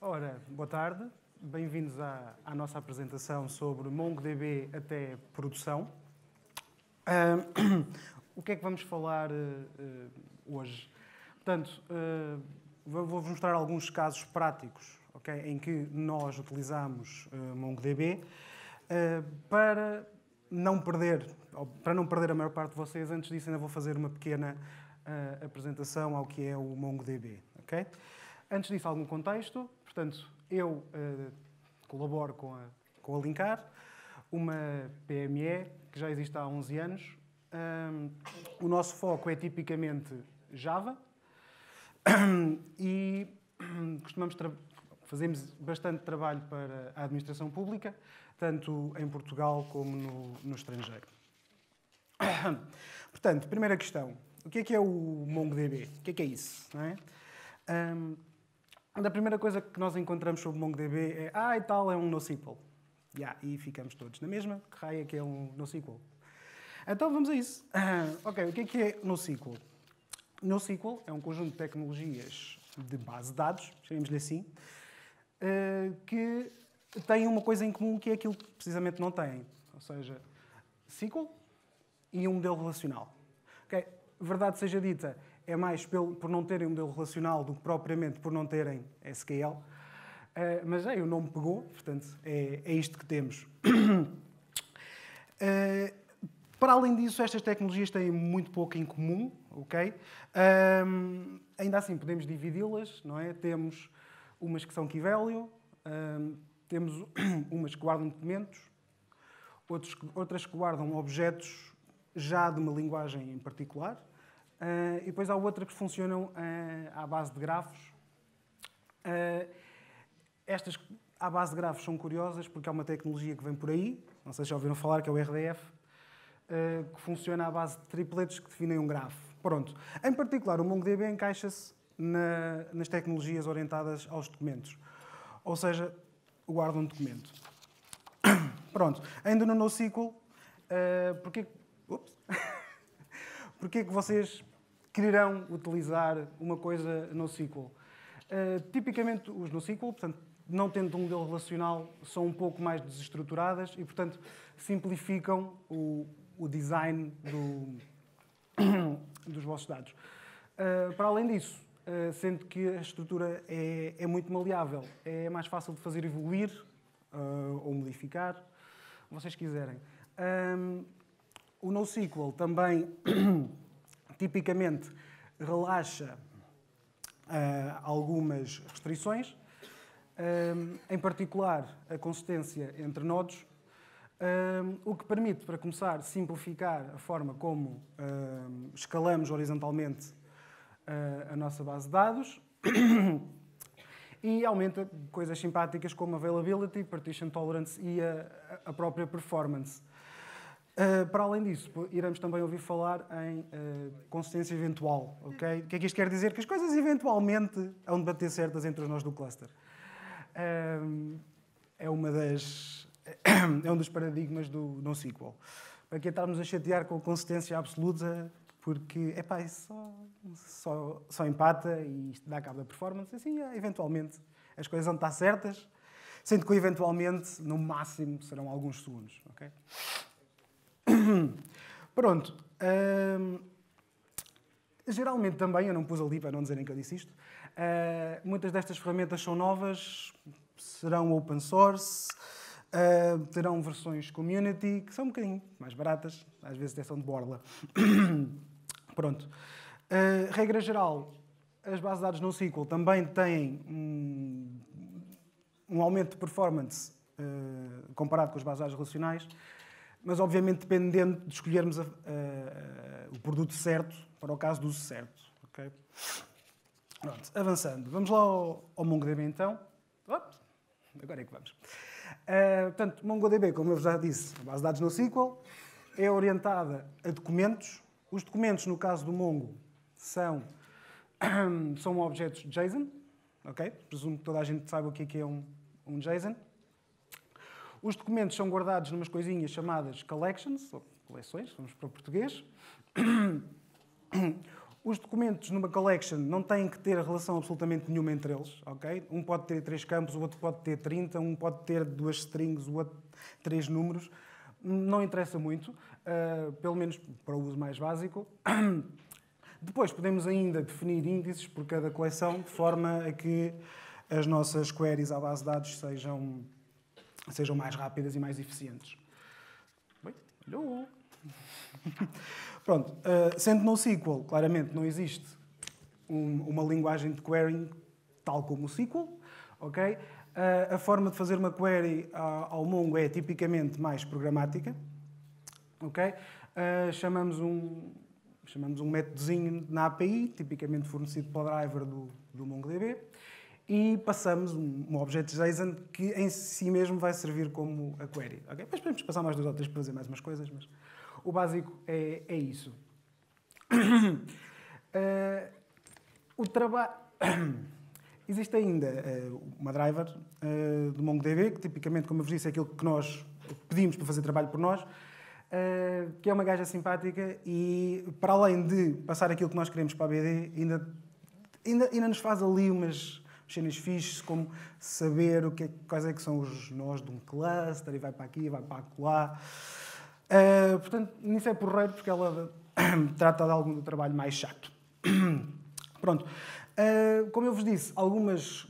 Ora, boa tarde. Bem-vindos à nossa apresentação sobre MongoDB até produção. O que é que vamos falar hoje? Portanto, vou-vos mostrar alguns casos práticos, okay, em que nós utilizamos MongoDB para não perder a maior parte de vocês. Antes disso, ainda vou fazer uma pequena apresentação ao que é o MongoDB. Okay? Antes disso, algum contexto. Portanto, eu colaboro com a Linkar, uma PME que já existe há 11 anos. O nosso foco é tipicamente Java e fazemos bastante trabalho para a administração pública, tanto em Portugal como no estrangeiro. Portanto, primeira questão. O que é o MongoDB? O que é isso? Não é? A primeira coisa que nós encontramos sobre MongoDB é e tal, é um NoSQL. E ficamos todos na mesma. Que raio é que é um NoSQL? Então vamos a isso. Ok, o que é NoSQL? NoSQL é um conjunto de tecnologias de base de dados, chamemos-lhe assim, que têm uma coisa em comum que é aquilo que precisamente não têm. Ou seja, SQL e um modelo relacional. Okay? Verdade seja dita, é mais por não terem um modelo relacional do que propriamente por não terem SQL. Mas o nome pegou, portanto, é isto que temos. Para além disso, estas tecnologias têm muito pouco em comum, ok? Ainda assim, podemos dividi-las, não é? Temos umas que são key value, temos umas que guardam documentos, outras que guardam objetos já de uma linguagem em particular, e depois há outra que funcionam à base de grafos. Estas à base de grafos são curiosas porque há uma tecnologia que vem por aí, não sei se já ouviram falar, que é o RDF, que funciona à base de tripletos que definem um grafo. Pronto. Em particular, o MongoDB encaixa-se nas tecnologias orientadas aos documentos. Ou seja, guarda um documento. Pronto. Ainda no NoSQL, porquê que vocês quererão utilizar uma coisa NoSQL? Tipicamente, os NoSQL, portanto, não tendo um modelo relacional, são um pouco mais desestruturadas e, portanto, simplificam o design dos vossos dados. Para além disso, sendo que a estrutura é muito maleável, é mais fácil de fazer evoluir ou modificar, o que vocês quiserem. O NoSQL também, tipicamente, relaxa algumas restrições, em particular a consistência entre nodos, o que permite, para começar, simplificar a forma como escalamos horizontalmente a nossa base de dados e aumenta coisas simpáticas como availability, partition tolerance e a própria performance. Para além disso, iremos também ouvir falar em consistência eventual. Okay? O que é que isto quer dizer? Que as coisas eventualmente hão de bater certas entre os nós do cluster. É um dos paradigmas do NoSQL. Para que estarmos a chatear com a consistência absoluta, porque isso só empata e isto dá cabo da performance, assim, eventualmente as coisas vão estar certas, sendo que eventualmente, no máximo, serão alguns segundos. Okay? Pronto. Geralmente também, eu não pus ali para não dizerem que eu disse isto, muitas destas ferramentas são novas, serão open source, terão versões community, que são um bocadinho mais baratas, às vezes até são de borla. Pronto. Regra geral, as bases de dados NoSQL também têm um aumento de performance comparado com as bases de dados relacionais, mas obviamente dependendo de escolhermos o produto certo para o caso do uso certo. Okay? Pronto, avançando. Vamos lá ao MongoDB então. Agora é que vamos. Portanto, MongoDB, como eu já disse, a base de dados NoSQL, é orientada a documentos. Os documentos, no caso do Mongo, são objetos JSON. Okay? Presumo que toda a gente saiba o que é um JSON. Os documentos são guardados numas coisinhas chamadas collections, ou coleções, vamos para o português. Os documentos numa collection não têm que ter relação absolutamente nenhuma entre eles, ok? Um pode ter 3 campos, o outro pode ter 30, um pode ter 2 strings, o outro 3 números. Não interessa muito, pelo menos para o uso mais básico. Depois podemos ainda definir índices por cada coleção, de forma a que as nossas queries à base de dados sejam mais rápidas e mais eficientes. Bem, alô. Pronto, sendo NoSQL, claramente não existe uma linguagem de querying tal como o SQL, ok? A forma de fazer uma query ao Mongo é tipicamente mais programática, ok? Chamamos um métodozinho na API, tipicamente fornecido pelo driver do MongoDB, e passamos um objeto JSON que em si mesmo vai servir como a query, ok? Depois podemos passar mais 2 ou 3 para fazer mais umas coisas, mas o básico é isso. O trabalho... Existe ainda uma driver do MongoDB, que tipicamente, como eu vos disse, é aquilo que nós pedimos para fazer trabalho por nós, que é uma gaja simpática e, para além de passar aquilo que nós queremos para a BD, ainda nos faz ali umas cenas fixes, como saber quais é que são os nós de um cluster, e vai para aqui, vai para lá. Portanto, nisso é porreiro, porque ela trata de algum do trabalho mais chato. Pronto. Como eu vos disse, algumas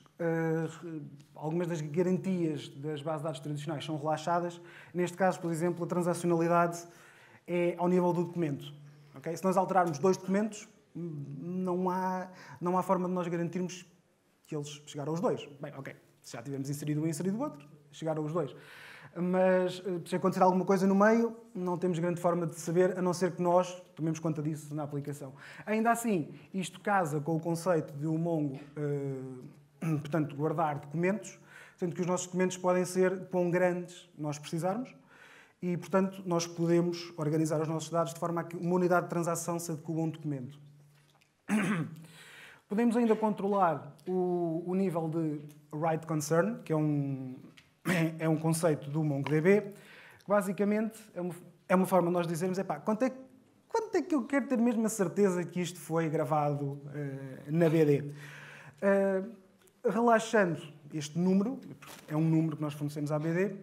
das garantias das bases de dados tradicionais são relaxadas. Neste caso, por exemplo, a transacionalidade é ao nível do documento. Okay? Se nós alterarmos 2 documentos, não há forma de nós garantirmos que eles chegaram aos 2. Bem, ok, se já tivermos inserido um e inserido o outro, chegaram os 2. Mas se acontecer alguma coisa no meio, não temos grande forma de saber, a não ser que nós tomemos conta disso na aplicação. Ainda assim, isto casa com o conceito de o Mongo, portanto, guardar documentos, sendo que os nossos documentos podem ser quão grandes nós precisarmos e, portanto, nós podemos organizar os nossos dados de forma a que uma unidade de transação se adequa a um documento. Podemos ainda controlar o nível de write concern, que é um conceito do MongoDB, que basicamente é uma forma de nós dizermos, quanto é que eu quero ter mesmo a certeza que isto foi gravado na BD? Relaxando este número, é um número que nós fornecemos à BD,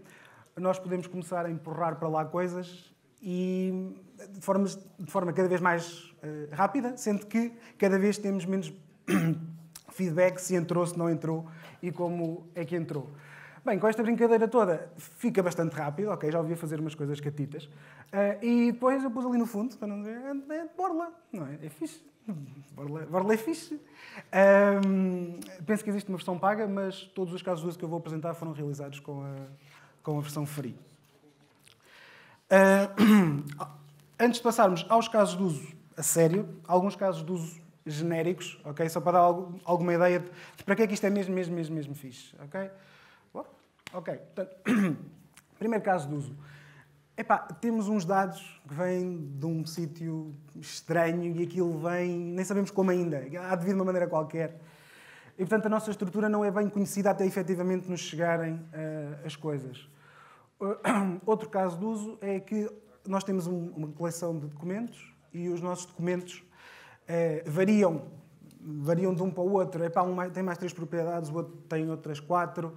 nós podemos começar a empurrar para lá coisas e de forma cada vez mais rápida, sendo que cada vez temos menos feedback se entrou, se não entrou e como é que entrou. Bem, com esta brincadeira toda fica bastante rápido, ok, já ouvi fazer umas coisas catitas. E depois eu pus ali no fundo, para não dizer, borla, não é? É fixe. Borla é fixe. Penso que existe uma versão paga, mas todos os casos de uso que eu vou apresentar foram realizados com a versão free. Antes de passarmos aos casos de uso a sério, alguns casos de uso genéricos, ok? Só para dar alguma ideia de para que é que isto é mesmo fixe, ok? Ok, portanto, primeiro caso de uso. Temos uns dados que vêm de um sítio estranho e aquilo vem, nem sabemos como ainda, há de vir de uma maneira qualquer. E, portanto, a nossa estrutura não é bem conhecida até efetivamente nos chegarem as coisas. Outro caso de uso é que nós temos uma coleção de documentos e os nossos documentos variam de um para o outro. Um tem mais 3 propriedades, o outro tem outras 4.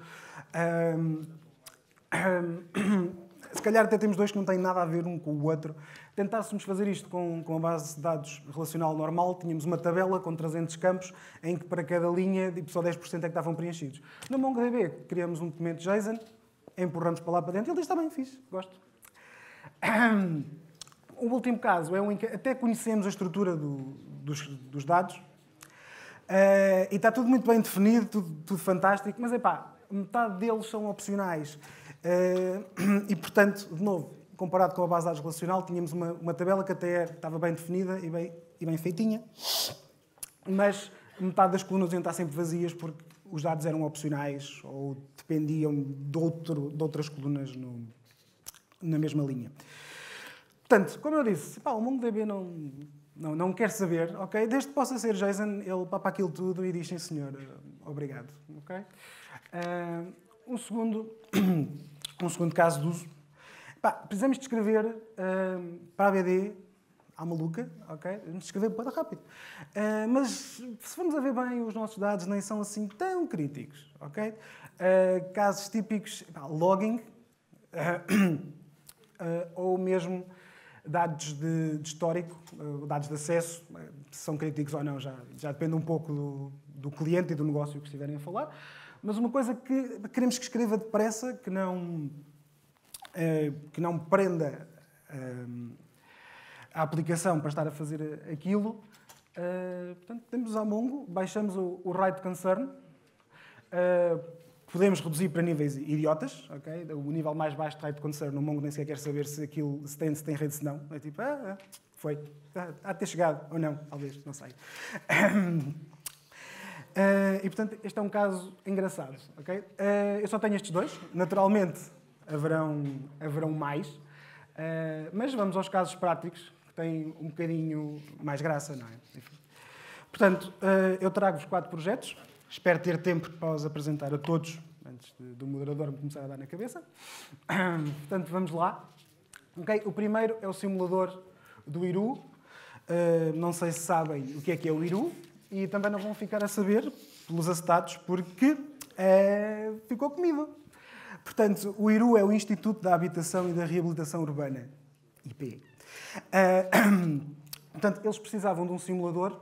Se calhar até temos 2 que não têm nada a ver um com o outro. Tentássemos fazer isto com a base de dados relacional normal, tínhamos uma tabela com 300 campos, em que para cada linha só 10% é que estavam preenchidos. No MongoDB criamos um documento JSON, empurramos para lá para dentro e ele diz, está bem, fixe, gosto. O último caso é um em que até conhecemos a estrutura dos dados e está tudo muito bem definido, tudo fantástico, mas metade deles são opcionais. E, portanto, de novo, comparado com a base de dados relacional, tínhamos uma tabela que até estava bem definida e bem feitinha, mas metade das colunas iam estar sempre vazias porque os dados eram opcionais ou dependiam de outras colunas na mesma linha. Portanto, como eu disse, o MongoDB não quer saber, ok? Desde que possa ser JSON, ele papa aquilo tudo e diz, sim senhor, obrigado, ok? Um segundo caso de uso. Precisamos descrever para a BD à maluca, ok? Vamos escrever para rápido. Mas se formos a ver bem, os nossos dados nem são assim tão críticos, ok? Casos típicos, logging, ou mesmo dados de histórico, dados de acesso, se são críticos ou não, já depende um pouco do cliente e do negócio que estiverem a falar. Mas uma coisa que queremos que escreva depressa, que não prenda a aplicação para estar a fazer aquilo. Portanto, temos a Mongo, baixamos o Right Concern, podemos reduzir para níveis idiotas, okay? O nível mais baixo de Right Concern no Mongo nem sequer quer saber se aquilo se tem rede, se não. É tipo, foi. Há de ter chegado, ou não, talvez, não sei. E, portanto, este é um caso engraçado. Okay? Eu só tenho estes dois. Naturalmente, haverão mais. Mas vamos aos casos práticos, que têm um bocadinho mais graça, não é? Enfim. Portanto, eu trago-vos 4 projetos. Espero ter tempo para os apresentar a todos, antes do moderador me começar a dar na cabeça. Portanto, vamos lá. Okay? O primeiro é o simulador do Iru. Não sei se sabem o que é o Iru. E também não vão ficar a saber pelos acetatos, porque ficou comido. Portanto, o IRU é o Instituto da Habitação e da Reabilitação Urbana, IP. Portanto, eles precisavam de um simulador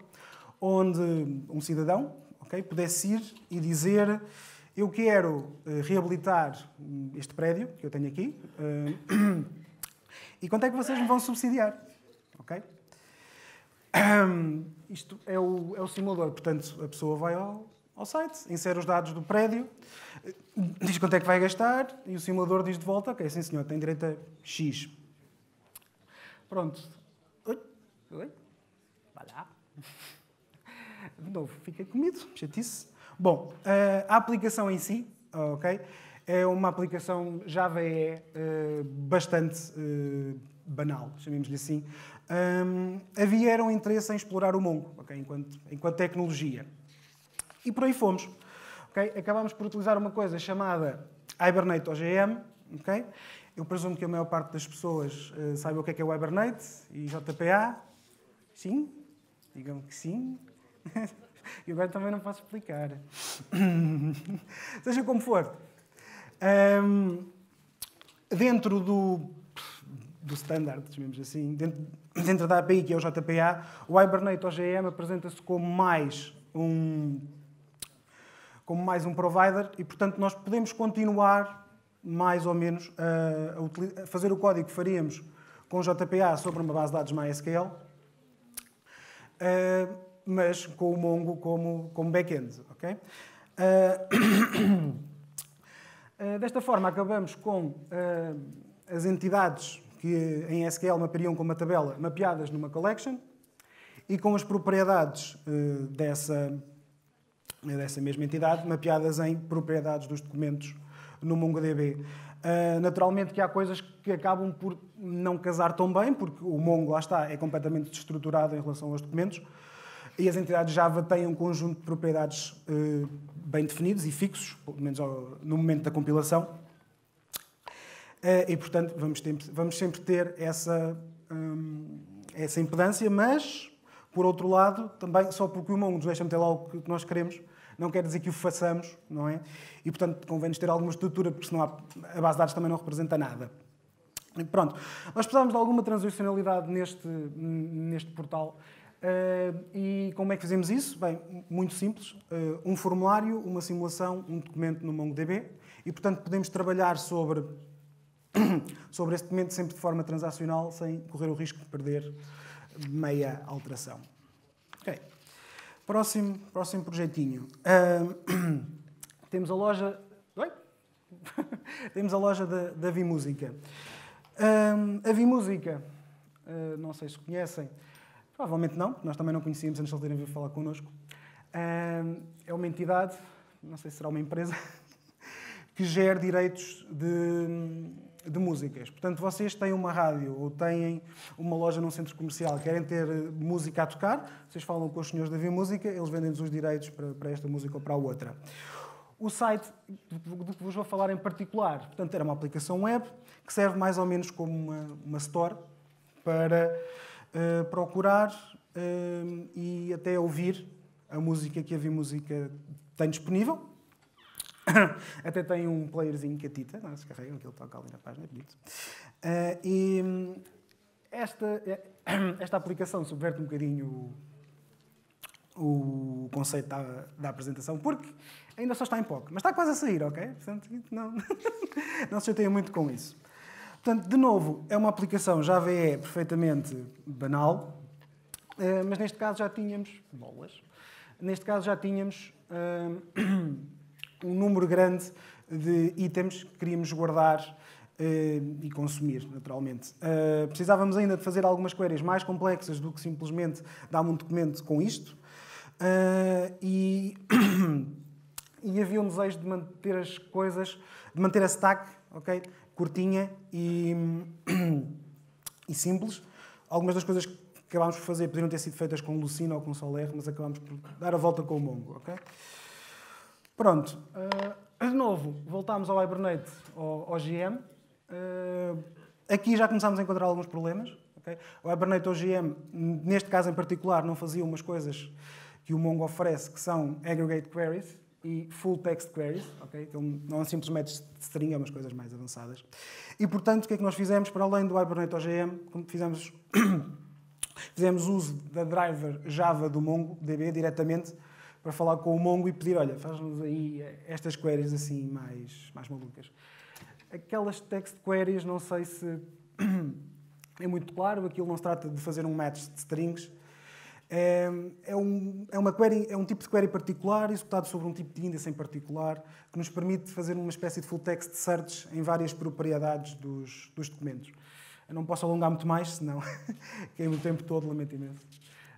onde um cidadão, okay, pudesse ir e dizer: eu quero reabilitar este prédio que eu tenho aqui, e quanto é que vocês me vão subsidiar? Okay? Isto é o simulador. Portanto, a pessoa vai ao site, insere os dados do prédio, diz quanto é que vai gastar e o simulador diz de volta: ok, sim senhor, tem direito a X. Pronto. Oi? Vai lá. De novo, fiquei comido, chatice. Bom, a aplicação em si, ok, é uma aplicação Java bastante banal, chamemos-lhe assim. Havia um interesse em explorar o Mongo, okay, enquanto tecnologia. E por aí fomos. Okay? Acabámos por utilizar uma coisa chamada Hibernate OGM. Okay? Eu presumo que a maior parte das pessoas saiba o que é o Hibernate e JPA. Sim? Digam que sim. E agora também não posso explicar. Seja como for. Dentro do standard, chamemos assim, dentro da API, que é o JPA, o Hibernate OGM apresenta-se como mais um provider e, portanto, nós podemos continuar mais ou menos a fazer o código que faríamos com o JPA sobre uma base de dados MySQL, mas com o Mongo como back-end. Okay? Desta forma, acabamos com as entidades que em SQL mapariam com uma tabela mapeadas numa collection e com as propriedades dessa mesma entidade mapeadas em propriedades dos documentos no MongoDB. Naturalmente que há coisas que acabam por não casar tão bem, porque o Mongo, lá está, é completamente desestruturado em relação aos documentos e as entidades Java têm um conjunto de propriedades bem definidos e fixos, pelo menos no momento da compilação. E, portanto, vamos sempre ter essa impedância, mas, por outro lado, também, só porque o Mongo nos deixa meter lá o que nós queremos, não quer dizer que o façamos, não é? E, portanto, convém-nos ter alguma estrutura, porque senão a base de dados também não representa nada. E pronto, nós precisamos de alguma transicionalidade neste portal. E como é que fazemos isso? Bem, muito simples. Um formulário, uma simulação, um documento no MongoDB. E, portanto, podemos trabalhar sobre este documento sempre de forma transacional, sem correr o risco de perder meia alteração. Ok. Próximo projetinho. Temos a loja... Oi? Temos a loja da Vimúsica. A Vimúsica, não sei se conhecem, provavelmente não, nós também não conhecíamos antes de terem vindo falar connosco. É uma entidade, não sei se será uma empresa, que gera direitos de músicas. Portanto, vocês têm uma rádio ou têm uma loja num centro comercial, querem ter música a tocar, vocês falam com os senhores da Vimúsica, eles vendem-nos os direitos para esta música ou para a outra. O site do que vos vou falar em particular, portanto, era uma aplicação web que serve mais ou menos como uma store para procurar e até ouvir a música que a VMusica tem disponível. Até tem um playerzinho que atita, não, se carregam, aquilo toca ali na página, é bonito. E esta aplicação subverte um bocadinho o conceito da apresentação, porque ainda só está em POC, mas está quase a sair, ok? Portanto, não se chateiem muito com isso. Portanto, de novo, é uma aplicação Java EE perfeitamente banal, mas neste caso já tínhamos bolas. Neste caso já tínhamos um número grande de itens que queríamos guardar e consumir, naturalmente. Precisávamos ainda de fazer algumas queries mais complexas do que simplesmente dar-me um documento com isto. E havia um desejo de manter as coisas, de manter a stack, okay, curtinha e simples. Algumas das coisas que acabámos por fazer poderiam ter sido feitas com Lucina ou com Soler, mas acabámos por dar a volta com o Mongo. Okay? Pronto. De novo, voltámos ao Hibernate, ao OGM. Aqui já começámos a encontrar alguns problemas. Okay? O Hibernate OGM, neste caso em particular, não fazia umas coisas que o Mongo oferece, que são Aggregate Queries e Full Text Queries. Okay? Que não é simplesmente string, é umas coisas mais avançadas. E, portanto, o que é que nós fizemos? Para além do Hibernate OGM, fizemos uso da driver Java do MongoDB diretamente para falar com o Mongo e pedir, olha, faz-nos aí estas queries assim mais malucas. Aquelas text queries, não sei se é muito claro, aquilo não se trata de fazer um match de strings. É um tipo de query particular, executado sobre um tipo de índice em particular, que nos permite fazer uma espécie de full text search em várias propriedades dos documentos. Eu não posso alongar muito mais, senão queimo o tempo todo, lamento imenso.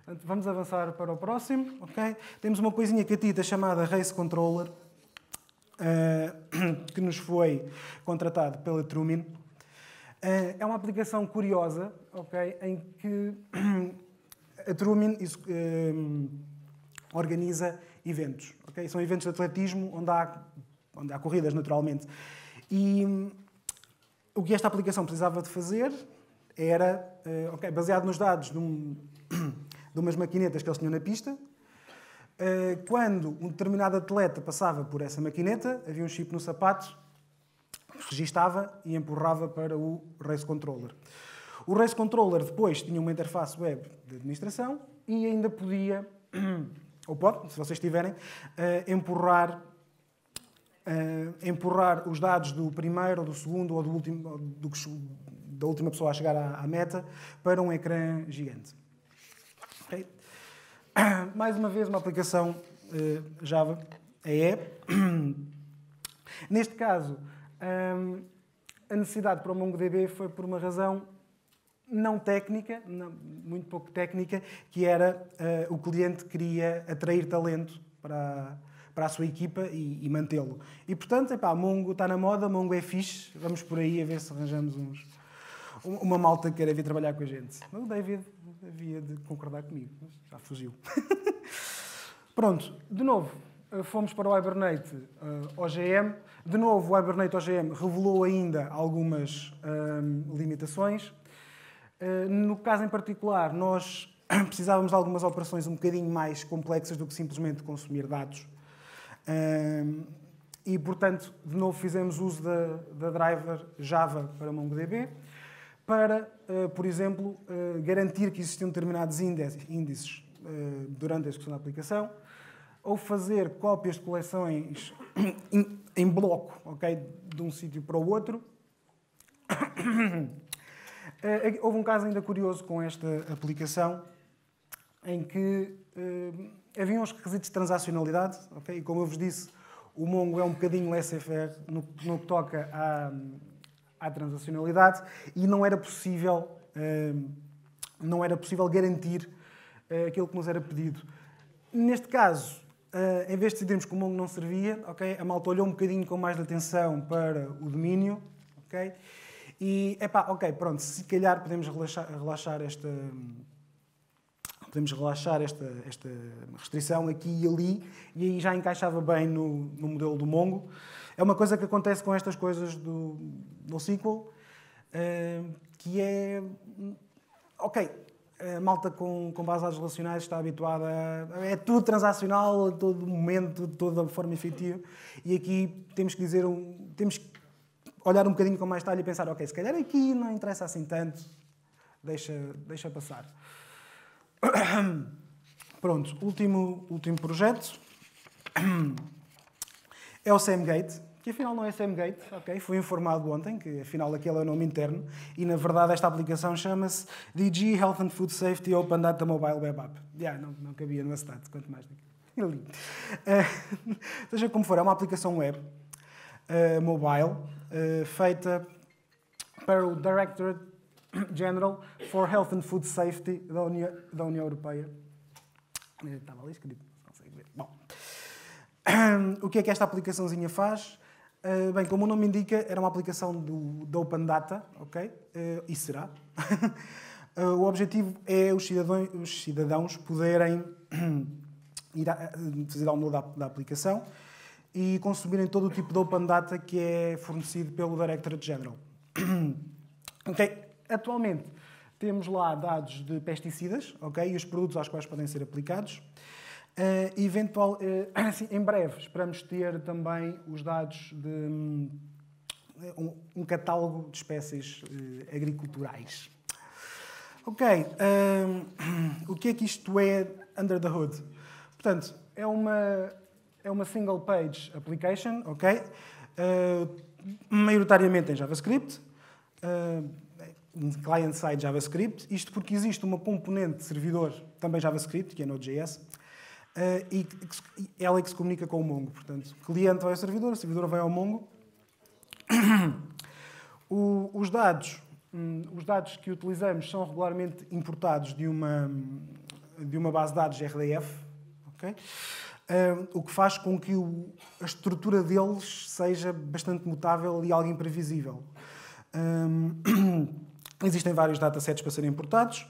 Portanto, vamos avançar para o próximo. Okay? Temos uma coisinha catita chamada Race Controller, que nos foi contratado pela Trumin. É uma aplicação curiosa, okay, em que a Trumin organiza eventos. Okay? São eventos de atletismo onde há corridas, naturalmente. E o que esta aplicação precisava de fazer era, baseado nos dados de umas maquinetas que eles tinham na pista, quando um determinado atleta passava por essa maquineta, havia um chip no sapato, registava e empurrava para o Race Controller. O Race Controller depois tinha uma interface web de administração e ainda podia, ou pode, se vocês tiverem, empurrar os dados do primeiro, ou do segundo, ou do último, da última pessoa a chegar à meta para um ecrã gigante. Okay? Mais uma vez, uma aplicação Java EE. Neste caso, a necessidade para o MongoDB foi por uma razão não técnica, muito pouco técnica, que era o cliente queria atrair talento para a sua equipa e mantê-lo. E, portanto, Mongo está na moda, Mongo é fixe, vamos por aí a ver se arranjamos uma malta que queira vir trabalhar com a gente. O David havia de concordar comigo, mas já fugiu. Pronto, de novo, fomos para o Hibernate OGM. De novo, o Hibernate OGM revelou ainda algumas limitações. No caso em particular, nós precisávamos de algumas operações um bocadinho mais complexas do que simplesmente consumir dados. E, portanto, de novo fizemos uso da driver Java para MongoDB para, por exemplo, garantir que existiam determinados índices durante a execução da aplicação, ou fazer cópias de coleções em bloco, okay, de um sítio para o outro. Houve um caso ainda curioso com esta aplicação, em que havia uns requisitos de transacionalidade, okay? E como eu vos disse, o Mongo é um bocadinho laissez-faire no que toca à transacionalidade e não era possível garantir aquilo que nos era pedido. Neste caso, em vez de decidirmos que o Mongo não servia, okay, a malta olhou um bocadinho com mais atenção para o domínio, okay? E, pronto, se calhar podemos relaxar esta restrição aqui e ali, e aí já encaixava bem no modelo do Mongo. É uma coisa que acontece com estas coisas do NoSQL, que é... Ok, a malta com base em dados relacionais está habituada é tudo transacional, a todo momento, de toda forma efetiva. E aqui temos que dizer, temos que olhar um bocadinho com mais detalhe e pensar, ok, se calhar aqui não interessa assim tanto, deixa passar. Pronto, último projeto é o SameGate, que afinal não é SameGate, ok? Fui informado ontem que afinal aquele é o nome interno e na verdade esta aplicação chama-se DG Health and Food Safety Open Data Mobile Web App. Não cabia no Astat, quanto mais. Seja como for, é uma aplicação web mobile feita para o Directorate General for Health and Food Safety da União Europeia. Estava ali escrito, não sei ver. Bom, o que é que esta aplicaçãozinha faz? Bem, como o nome indica, era uma aplicação da Open Data, ok? E será. O objetivo é os cidadãos poderem fazer download da aplicação e consumirem todo o tipo de Open Data que é fornecido pelo Directorate General. Ok? Atualmente temos lá dados de pesticidas, ok? E os produtos aos quais podem ser aplicados. Em breve esperamos ter também os dados de um catálogo de espécies agriculturais. Ok, o que é que isto é under the hood? Portanto, é uma single page application, ok? Maioritariamente em JavaScript, client-side JavaScript, isto porque existe uma componente de servidor também JavaScript, que é Node.js, e ela é que se comunica com o Mongo. Portanto, o cliente vai ao servidor, o servidor vai ao Mongo. Os dados que utilizamos são regularmente importados de uma base de dados RDF, okay? O que faz com que a estrutura deles seja bastante mutável e algo imprevisível. Existem vários datasets para serem importados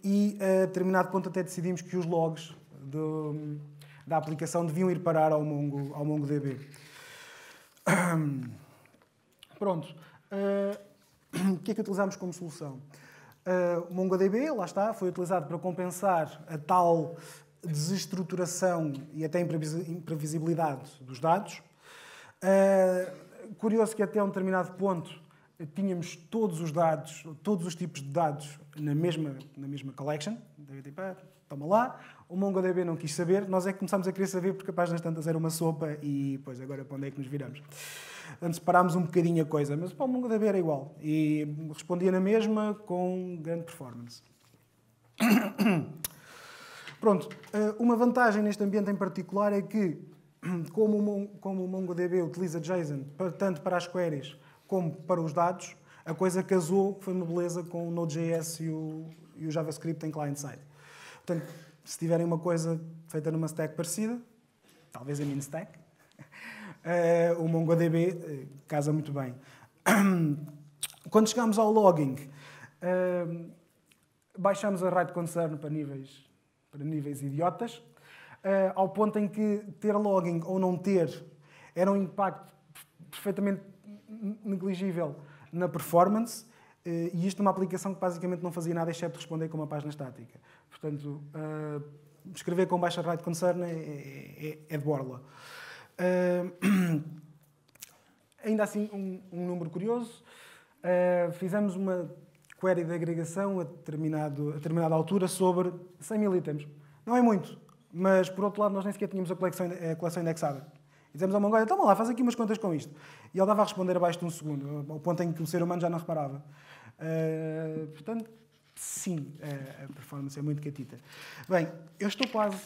e a determinado ponto até decidimos que os logs da aplicação deviam ir parar ao MongoDB. Pronto. O que é que utilizámos como solução? O MongoDB, lá está, foi utilizado para compensar a tal desestruturação e até imprevisibilidade dos dados. Curioso que até um determinado ponto tínhamos todos os dados, todos os tipos de dados na mesma collection. Toma lá. O MongoDB não quis saber. Nós é que começámos a querer saber porque a página tantas era uma sopa e, pois, agora para onde é que nos viramos? Antes separámos um bocadinho a coisa, mas o MongoDB era igual. E respondia na mesma com grande performance. Pronto. Uma vantagem neste ambiente em particular é que, como o MongoDB utiliza JSON tanto para as queries como para os dados, a coisa casou, foi uma beleza com o Node.js e o JavaScript em client-side. Portanto, se tiverem uma coisa feita numa stack parecida, talvez a mini stack, o MongoDB casa muito bem. Quando chegamos ao logging, baixamos a write concern para níveis idiotas, ao ponto em que ter logging ou não ter era um impacto perfeitamente negligível na performance, e isto numa aplicação que basicamente não fazia nada exceto responder com uma página estática. Portanto, escrever com baixa write concern é de borla. Ainda assim, um número curioso, fizemos uma query de agregação a determinada altura sobre 100 mil itens. Não é muito, mas por outro lado nós nem sequer tínhamos a coleção indexada. E dizemos ao Mongo, olha, toma lá, faz aqui umas contas com isto. E ele dava a responder abaixo de um segundo, ao ponto em que o ser humano já não reparava. Portanto, sim, a performance é muito catita. Bem, eu estou quase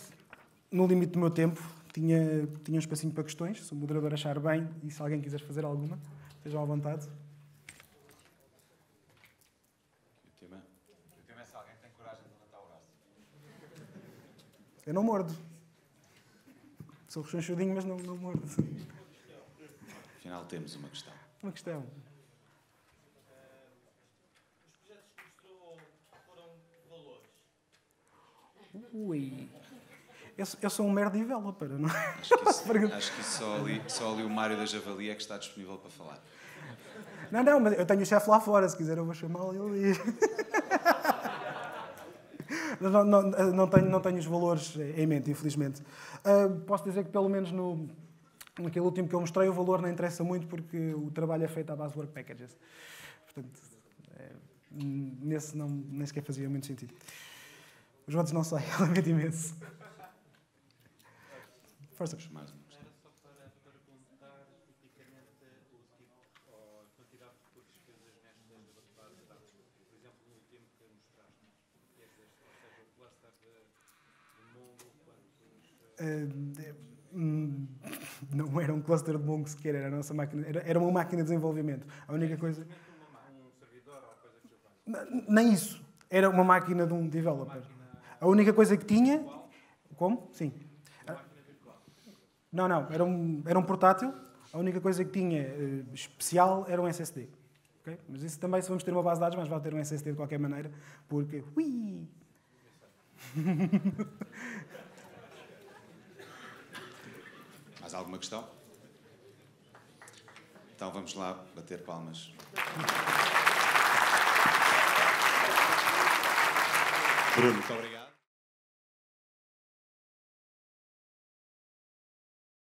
no limite do meu tempo. Tinha um espacinho para questões, se o moderador achar bem, e se alguém quiser fazer alguma, estejam à vontade. O tema é se alguém tem coragem de levantar o braço. Eu não mordo. Sou rechonchudinho, mas não mordo. Afinal, temos uma questão. Uma questão. Os projetos que mostrou foram valores? Ui. Eu sou um mero developer, não é? Acho que só ali o Mário da Javali é que está disponível para falar. Não, mas eu tenho o chefe lá fora, se quiser eu vou chamá-lo e ele diz. não tenho os valores em mente, infelizmente. Posso dizer que, pelo menos naquele último que eu mostrei, o valor não interessa muito porque o trabalho é feito à base de work packages. Portanto, nesse nem sequer fazia muito sentido. Os outros não sei, lamento imenso. Força. Mais uma questão. Era só para perguntar tipicamente o tipo ou a quantidade de recursos que usas nestas bases de dados. Por exemplo, no último que mostraste, ou seja, o cluster de Mongo, Não era um cluster de Mongo sequer, era a nossa máquina, era uma máquina de desenvolvimento. A única coisa... um servidor ou coisa que você faz. Nem isso. Era uma máquina de um developer. A única coisa que tinha... Como? Sim. Não. Era um portátil. A única coisa que tinha especial era um SSD. Okay? Mas isso também, se vamos ter uma base de dados, mas vai ter um SSD de qualquer maneira, porque... Ui! Mais alguma questão? Então vamos lá bater palmas. Bruno, muito obrigado.